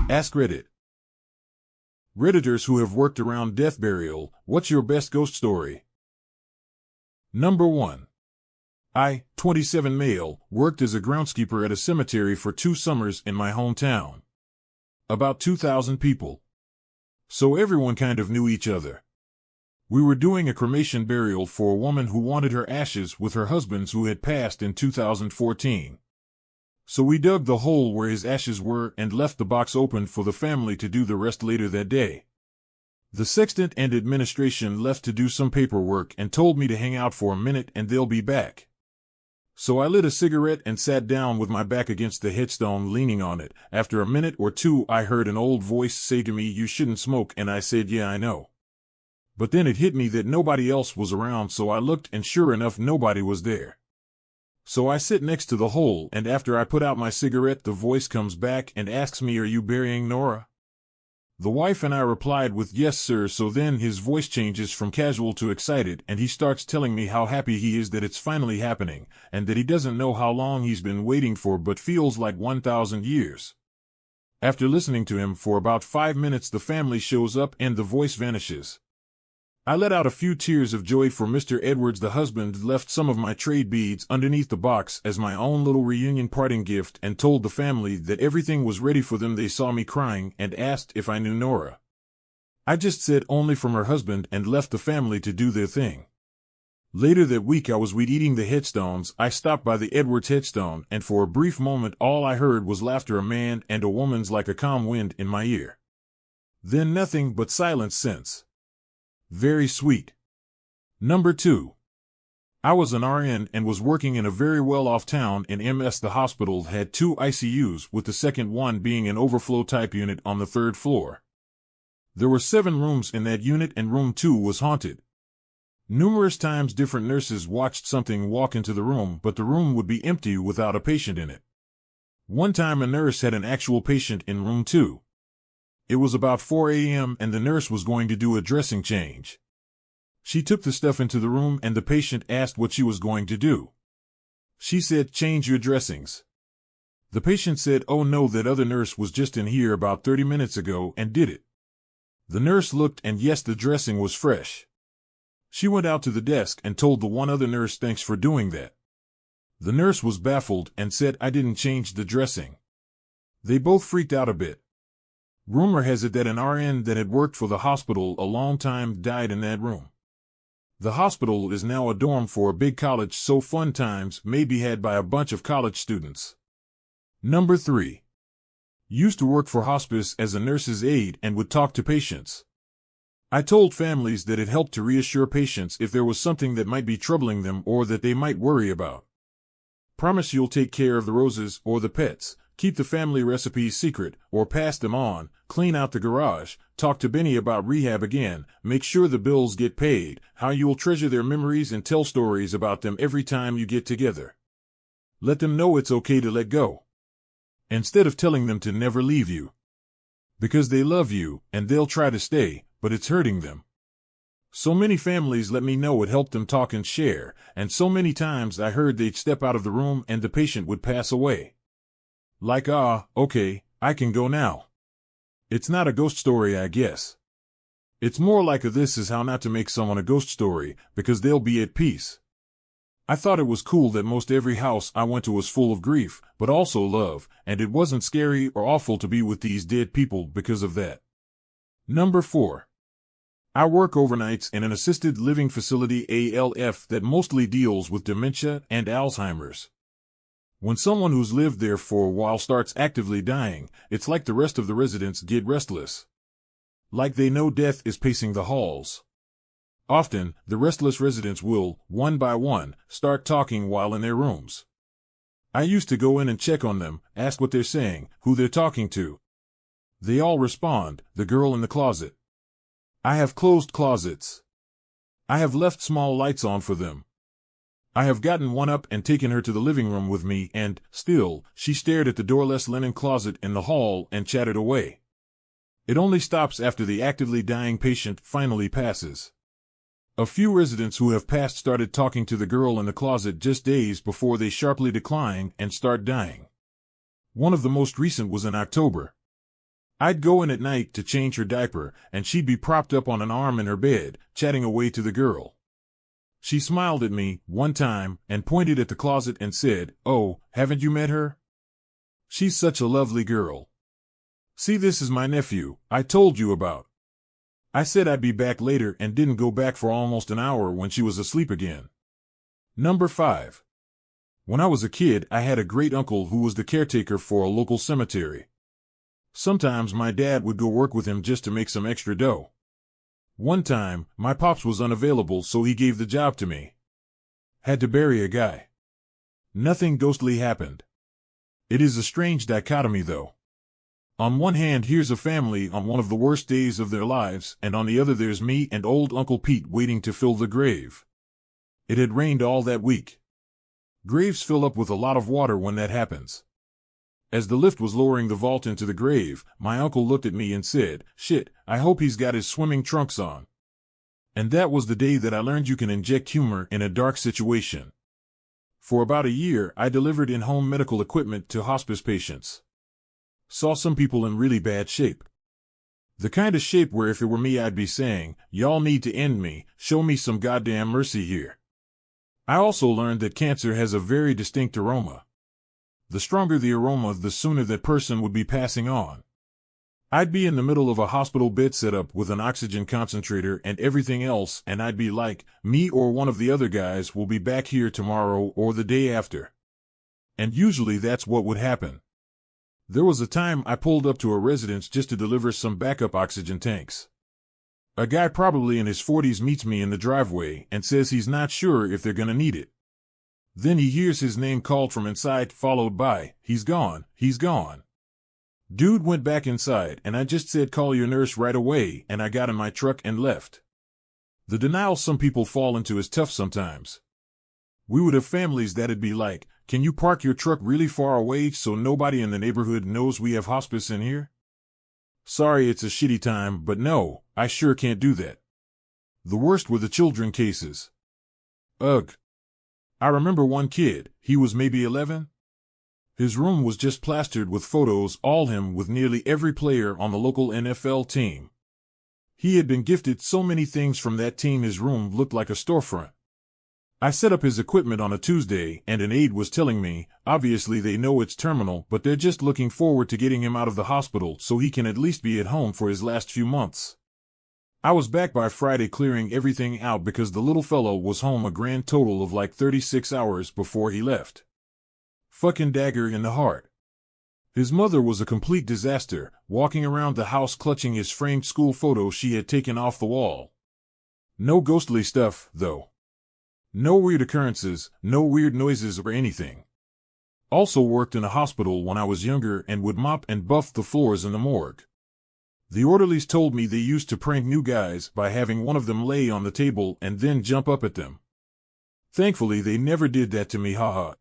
AskReddit. Redditors who have worked around death burial, what's your best ghost story? Number 1. I, 27 male, worked as a groundskeeper at a cemetery for 2 summers in my hometown. About 2,000 people. So everyone kind of knew each other. We were doing a cremation burial for a woman who wanted her ashes with her husband's who had passed in 2014. So we dug the hole where his ashes were and left the box open for the family to do the rest later that day. The sexton and administration left to do some paperwork and told me to hang out for a minute and they'll be back. So I lit a cigarette and sat down with my back against the headstone leaning on it. After a minute or two I heard an old voice say to me, "You shouldn't smoke," and I said, "Yeah, I know." But then it hit me that nobody else was around, so I looked and sure enough nobody was there. So I sit next to the hole, and after I put out my cigarette the voice comes back and asks me, "Are you burying Nora?" The wife and I replied with, "Yes, sir." So then his voice changes from casual to excited, and he starts telling me how happy he is that it's finally happening, and that he doesn't know how long he's been waiting for but feels like 1,000 years. After listening to him for about 5 minutes the family shows up and the voice vanishes. I let out a few tears of joy, for Mr. Edwards, the husband, left some of my trade beads underneath the box as my own little reunion parting gift and told the family that everything was ready for them. They saw me crying and asked if I knew Nora. I just said only from her husband and left the family to do their thing. Later that week I was eating the headstones. I stopped by the Edwards headstone and for a brief moment all I heard was laughter, a man and a woman's, like a calm wind in my ear. Then nothing but silence since. Very sweet. Number 2. I was an RN and was working in a very well-off town in MS. The hospital had 2 ICUs, with the second one being an overflow type unit on the 3rd floor. There were 7 rooms in that unit and room 2 was haunted. Numerous times different nurses watched something walk into the room, but the room would be empty without a patient in it. One time a nurse had an actual patient in room 2. It was about 4 a.m. and the nurse was going to do a dressing change. She took the stuff into the room and the patient asked what she was going to do. She said, "Change your dressings." The patient said, "Oh no, that other nurse was just in here about 30 minutes ago and did it." The nurse looked and yes, the dressing was fresh. She went out to the desk and told the one other nurse, "Thanks for doing that." The nurse was baffled and said, "I didn't change the dressing." They both freaked out a bit. Rumor has it that an RN that had worked for the hospital a long time died in that room. The hospital is now a dorm for a big college, so fun times may be had by a bunch of college students. Number 3. Used to work for hospice as a nurse's aide and would talk to patients. I told families that it helped to reassure patients if there was something that might be troubling them or that they might worry about. Promise you'll take care of the roses or the pets. Keep the family recipes secret, or pass them on, clean out the garage, talk to Benny about rehab again, make sure the bills get paid, how you'll treasure their memories and tell stories about them every time you get together. Let them know it's okay to let go. Instead of telling them to never leave you. Because they love you, and they'll try to stay, but it's hurting them. So many families let me know it helped them talk and share, and so many times I heard they'd step out of the room and the patient would pass away. Like, okay, I can go now. It's not a ghost story, I guess. It's more like a "this is how not to make someone a ghost story," because they'll be at peace. I thought it was cool that most every house I went to was full of grief, but also love, and it wasn't scary or awful to be with these dead people because of that. Number 4. I work overnights in an assisted living facility ALF that mostly deals with dementia and Alzheimer's. When someone who's lived there for a while starts actively dying, it's like the rest of the residents get restless. Like they know death is pacing the halls. Often, the restless residents will, one by one, start talking while in their rooms. I used to go in and check on them, ask what they're saying, who they're talking to. They all respond, "The girl in the closet." I have closed closets. I have left small lights on for them. I have gotten one up and taken her to the living room with me and, still, she stared at the doorless linen closet in the hall and chattered away. It only stops after the actively dying patient finally passes. A few residents who have passed started talking to the girl in the closet just days before they sharply decline and start dying. One of the most recent was in October. I'd go in at night to change her diaper, and she'd be propped up on an arm in her bed, chatting away to the girl. She smiled at me, one time, and pointed at the closet and said, "Oh, haven't you met her? She's such a lovely girl. See, this is my nephew, I told you about." I said I'd be back later and didn't go back for almost an hour when she was asleep again. Number 5. When I was a kid, I had a great uncle who was the caretaker for a local cemetery. Sometimes my dad would go work with him just to make some extra dough. One time, my pops was unavailable, so he gave the job to me. Had to bury a guy. Nothing ghostly happened. It is a strange dichotomy, though. On one hand, here's a family on one of the worst days of their lives, and on the other there's me and old Uncle Pete waiting to fill the grave. It had rained all that week. Graves fill up with a lot of water when that happens. As the lift was lowering the vault into the grave, my uncle looked at me and said, "Shit, I hope he's got his swimming trunks on." And that was the day that I learned you can inject humor in a dark situation. For about a year, I delivered in-home medical equipment to hospice patients. Saw some people in really bad shape. The kind of shape where if it were me I'd be saying, "Y'all need to end me, show me some goddamn mercy here." I also learned that cancer has a very distinct aroma. The stronger the aroma, the sooner that person would be passing on. I'd be in the middle of a hospital bed setup with an oxygen concentrator and everything else, and I'd be like, "Me or one of the other guys will be back here tomorrow or the day after." And usually that's what would happen. There was a time I pulled up to a residence just to deliver some backup oxygen tanks. A guy probably in his 40s meets me in the driveway and says he's not sure if they're gonna need it. Then he hears his name called from inside, followed by, "He's gone, he's gone." Dude went back inside, and I just said, "Call your nurse right away," and I got in my truck and left. The denial some people fall into is tough sometimes. We would have families that'd be like, "Can you park your truck really far away so nobody in the neighborhood knows we have hospice in here?" Sorry, it's a shitty time, but no, I sure can't do that. The worst were the children cases. Ugh. I remember one kid, he was maybe 11. His room was just plastered with photos, all him with nearly every player on the local NFL team. He had been gifted so many things from that team his room looked like a storefront. I set up his equipment on a Tuesday, and an aide was telling me, obviously they know it's terminal, but they're just looking forward to getting him out of the hospital so he can at least be at home for his last few months. I was back by Friday clearing everything out because the little fellow was home a grand total of like 36 hours before he left. Fucking dagger in the heart. His mother was a complete disaster, walking around the house clutching his framed school photo she had taken off the wall. No ghostly stuff, though. No weird occurrences, no weird noises or anything. Also worked in a hospital when I was younger and would mop and buff the floors in the morgue. The orderlies told me they used to prank new guys by having one of them lay on the table and then jump up at them. Thankfully they never did that to me, haha.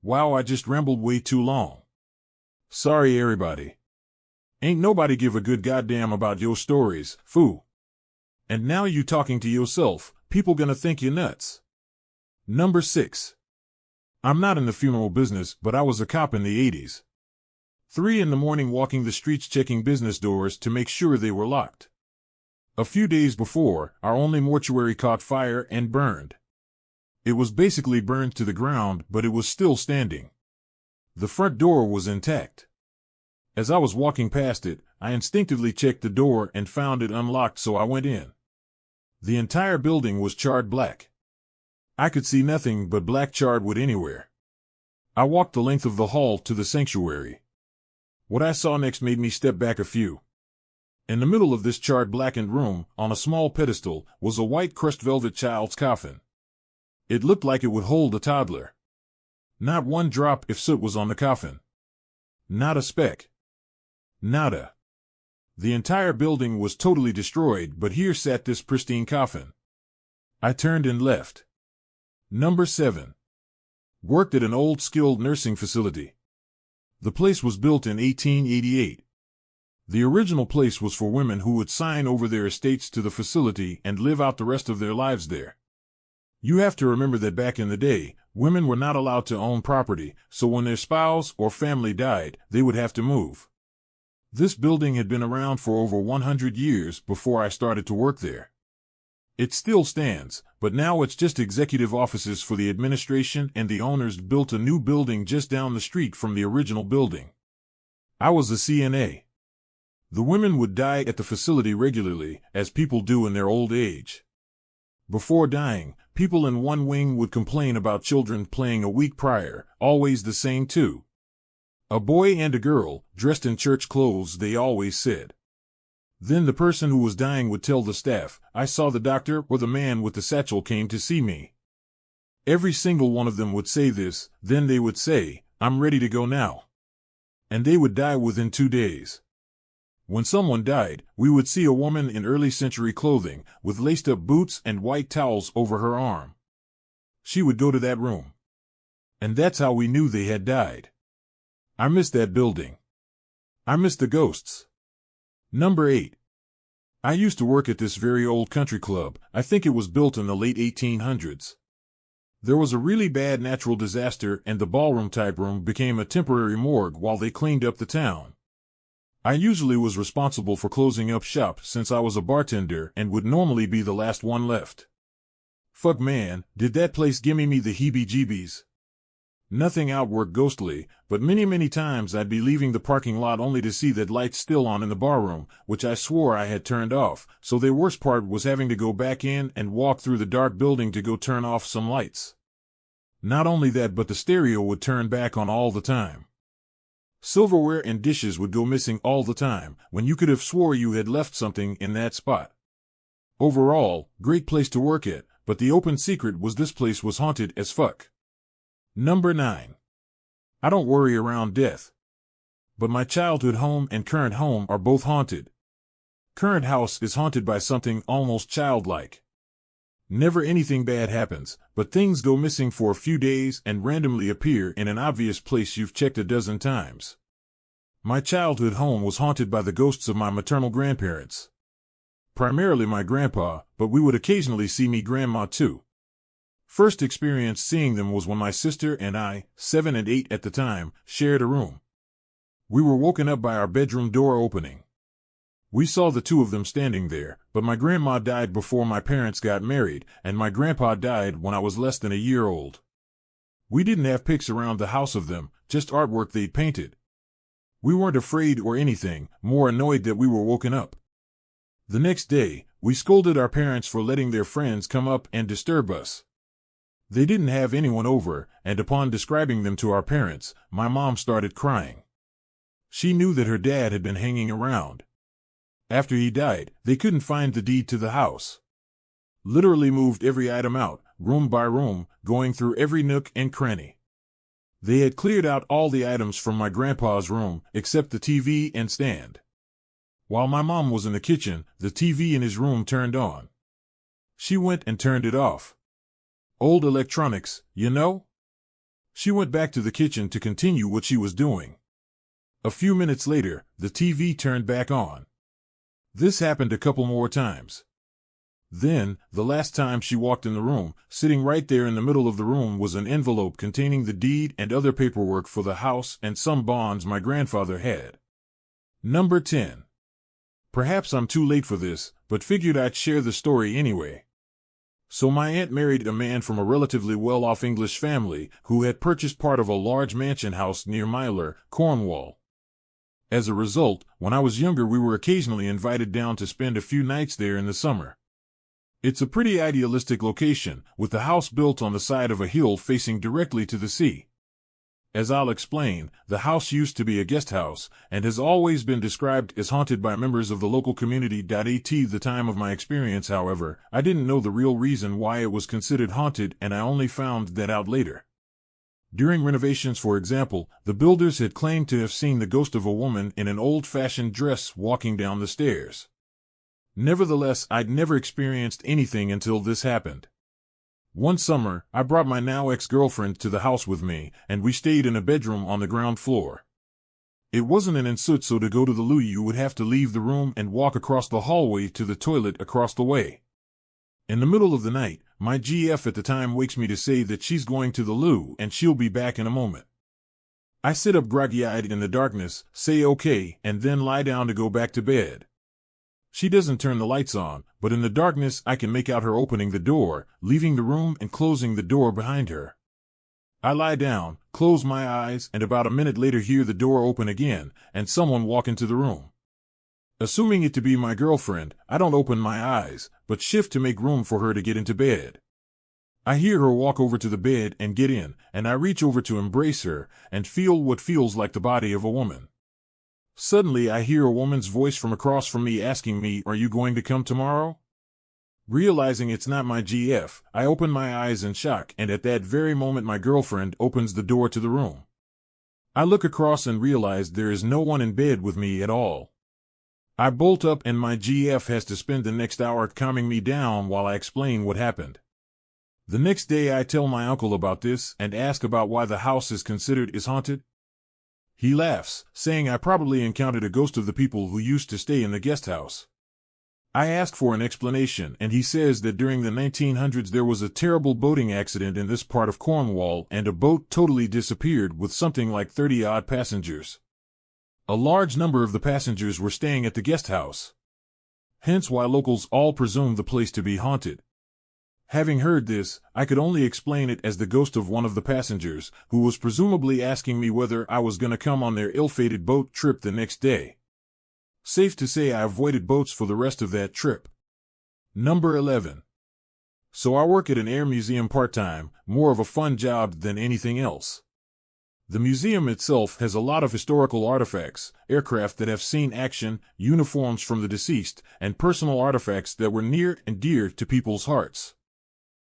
Wow, I just rambled way too long. Sorry everybody. Ain't nobody give a good goddamn about your stories, foo. And now you talking to yourself, people gonna think you nuts. Number 6. I'm not in the funeral business, but I was a cop in the 80s. 3 in the morning walking the streets checking business doors to make sure they were locked. A few days before, our only mortuary caught fire and burned. It was basically burned to the ground, but it was still standing. The front door was intact. As I was walking past it, I instinctively checked the door and found it unlocked, so I went in. The entire building was charred black. I could see nothing but black charred wood anywhere. I walked the length of the hall to the sanctuary. What I saw next made me step back a few. In the middle of this charred blackened room, on a small pedestal, was a white crushed velvet child's coffin. It looked like it would hold a toddler. Not one drop of soot was on the coffin. Not a speck. Nada. The entire building was totally destroyed, but here sat this pristine coffin. I turned and left. Number 7. Worked at an old skilled nursing facility. The place was built in 1888. The original place was for women who would sign over their estates to the facility and live out the rest of their lives there. You have to remember that back in the day, women were not allowed to own property, so when their spouse or family died, they would have to move. This building had been around for over 100 years before I started to work there. It still stands, but now it's just executive offices for the administration, and the owners built a new building just down the street from the original building. I was a CNA. The women would die at the facility regularly, as people do in their old age. Before dying, people in one wing would complain about children playing a week prior, always the same two. A boy and a girl, dressed in church clothes, they always said. Then the person who was dying would tell the staff, "I saw the doctor," or "the man with the satchel came to see me." Every single one of them would say this, then they would say, "I'm ready to go now." And they would die within 2 days. When someone died, we would see a woman in early century clothing, with laced-up boots and white towels over her arm. She would go to that room. And that's how we knew they had died. I miss that building. I miss the ghosts. Number 8. I used to work at this very old country club. I think it was built in the late 1800s. There was a really bad natural disaster, and the ballroom-type room became a temporary morgue while they cleaned up the town. I usually was responsible for closing up shop since I was a bartender and would normally be the last one left. Fuck man, did that place gimme me the heebie-jeebies. Nothing outworked ghostly, but many times I'd be leaving the parking lot only to see that lights still on in the barroom, which I swore I had turned off, so the worst part was having to go back in and walk through the dark building to go turn off some lights. Not only that, but the stereo would turn back on all the time. Silverware and dishes would go missing all the time, when you could have swore you had left something in that spot. Overall, great place to work at, but the open secret was this place was haunted as fuck. Number 9. I don't worry around death. But my childhood home and current home are both haunted. Current house is haunted by something almost childlike. Never anything bad happens, but things go missing for a few days and randomly appear in an obvious place you've checked a dozen times. My childhood home was haunted by the ghosts of my maternal grandparents. Primarily my grandpa, but we would occasionally see me grandma too. First experience seeing them was when my sister and I, 7 and 8 at the time, shared a room. We were woken up by our bedroom door opening. We saw the two of them standing there, but my grandma died before my parents got married, and my grandpa died when I was less than a year old. We didn't have pics around the house of them, just artwork they'd painted. We weren't afraid or anything, more annoyed that we were woken up. The next day, we scolded our parents for letting their friends come up and disturb us. They didn't have anyone over, and upon describing them to our parents, my mom started crying. She knew that her dad had been hanging around. After he died, they couldn't find the deed to the house. Literally moved every item out, room by room, going through every nook and cranny. They had cleared out all the items from my grandpa's room, except the TV and stand. While my mom was in the kitchen, the TV in his room turned on. She went and turned it off. Old electronics, you know? She went back to the kitchen to continue what she was doing. A few minutes later, the TV turned back on. This happened a couple more times. Then, the last time she walked in the room, sitting right there in the middle of the room was an envelope containing the deed and other paperwork for the house and some bonds my grandfather had. Number 10. Perhaps I'm too late for this, but figured I'd share the story anyway. So my aunt married a man from a relatively well-off English family who had purchased part of a large mansion house near Myler, Cornwall. As a result, when I was younger we were occasionally invited down to spend a few nights there in the summer. It's a pretty idealistic location, with the house built on the side of a hill facing directly to the sea. As I'll explain, the house used to be a guest house, and has always been described as haunted by members of the local community. At the time of my experience, however, I didn't know the real reason why it was considered haunted, and I only found that out later. During renovations, for example, the builders had claimed to have seen the ghost of a woman in an old-fashioned dress walking down the stairs. Nevertheless, I'd never experienced anything until this happened. One summer, I brought my now ex-girlfriend to the house with me, and we stayed in a bedroom on the ground floor. It wasn't an insut, so to go to the loo you would have to leave the room and walk across the hallway to the toilet across the way. In the middle of the night, my GF at the time wakes me to say that she's going to the loo and she'll be back in a moment. I sit up groggy-eyed in the darkness, say okay, and then lie down to go back to bed. She doesn't turn the lights on, but in the darkness I can make out her opening the door, leaving the room and closing the door behind her. I lie down, close my eyes, and about a minute later hear the door open again, and someone walk into the room. Assuming it to be my girlfriend, I don't open my eyes, but shift to make room for her to get into bed. I hear her walk over to the bed and get in, and I reach over to embrace her, and feel what feels like the body of a woman. Suddenly I hear a woman's voice from across from me asking me, "Are you going to come tomorrow?" Realizing it's not my GF, I open my eyes in shock, and at that very moment my girlfriend opens the door to the room. I look across and realize there is no one in bed with me at all. I bolt up and my GF has to spend the next hour calming me down while I explain what happened. The next day I tell my uncle about this and ask about why the house is considered as haunted. He laughs, saying I probably encountered a ghost of the people who used to stay in the guest house. I ask for an explanation, and he says that during the 1900s there was a terrible boating accident in this part of Cornwall and a boat totally disappeared with something like 30-odd passengers. A large number of the passengers were staying at the guest house. Hence why locals all presumed the place to be haunted. Having heard this, I could only explain it as the ghost of one of the passengers, who was presumably asking me whether I was going to come on their ill-fated boat trip the next day. Safe to say I avoided boats for the rest of that trip. Number 11. So I work at an air museum part-time, more of a fun job than anything else. The museum itself has a lot of historical artifacts, aircraft that have seen action, uniforms from the deceased, and personal artifacts that were near and dear to people's hearts.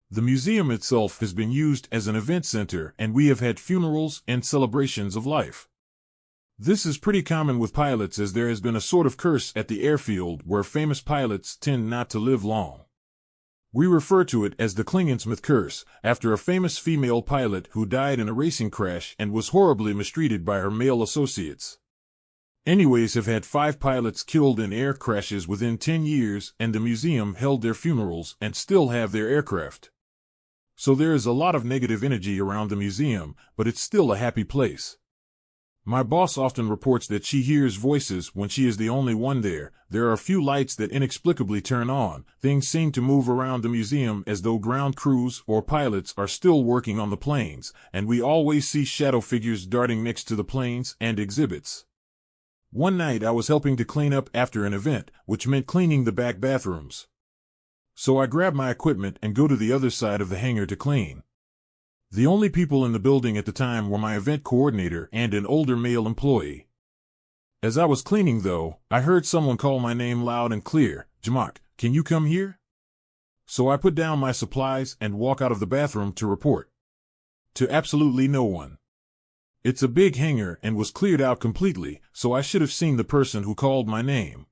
The museum itself has been used as an event center, and we have had funerals and celebrations of life. This is pretty common with pilots, as there has been a sort of curse at the airfield where famous pilots tend not to live long. We refer to it as the Klingensmith curse, after a famous female pilot who died in a racing crash and was horribly mistreated by her male associates. Anyways, have had 5 pilots killed in air crashes within 10 years, and the museum held their funerals and still have their aircraft. So there is a lot of negative energy around the museum, but it's still a happy place. My boss often reports that she hears voices when she is the only one there. There are a few lights that inexplicably turn on. Things seem to move around the museum as though ground crews or pilots are still working on the planes, and we always see shadow figures darting next to the planes and exhibits. One night I was helping to clean up after an event, which meant cleaning the back bathrooms. So I grab my equipment and go to the other side of the hangar to clean. The only people in the building at the time were my event coordinator and an older male employee. As I was cleaning, though, I heard someone call my name loud and clear, "Jamak, can you come here?" So I put down my supplies and walk out of the bathroom to report. To absolutely no one. It's a big hangar and was cleared out completely, so I should have seen the person who called my name.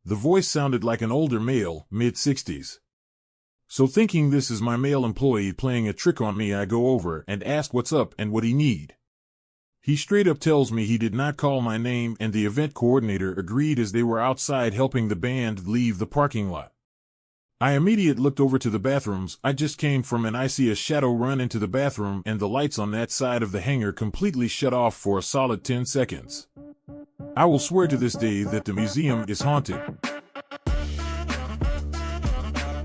The voice sounded like an older male, mid-60s. So thinking this is my male employee playing a trick on me, I go over and ask what's up and what he need. He straight up tells me he did not call my name, and the event coordinator agreed as they were outside helping the band leave the parking lot. I immediately looked over to the bathrooms I just came from, and I see a shadow run into the bathroom, and the lights on that side of the hangar completely shut off for a solid 10 seconds. I will swear to this day that the museum is haunted.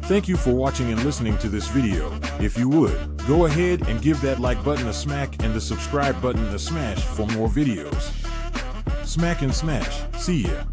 Thank you for watching and listening to this video. If you would, go ahead and give that like button a smack and the subscribe button a smash for more videos. Smack and smash. See ya.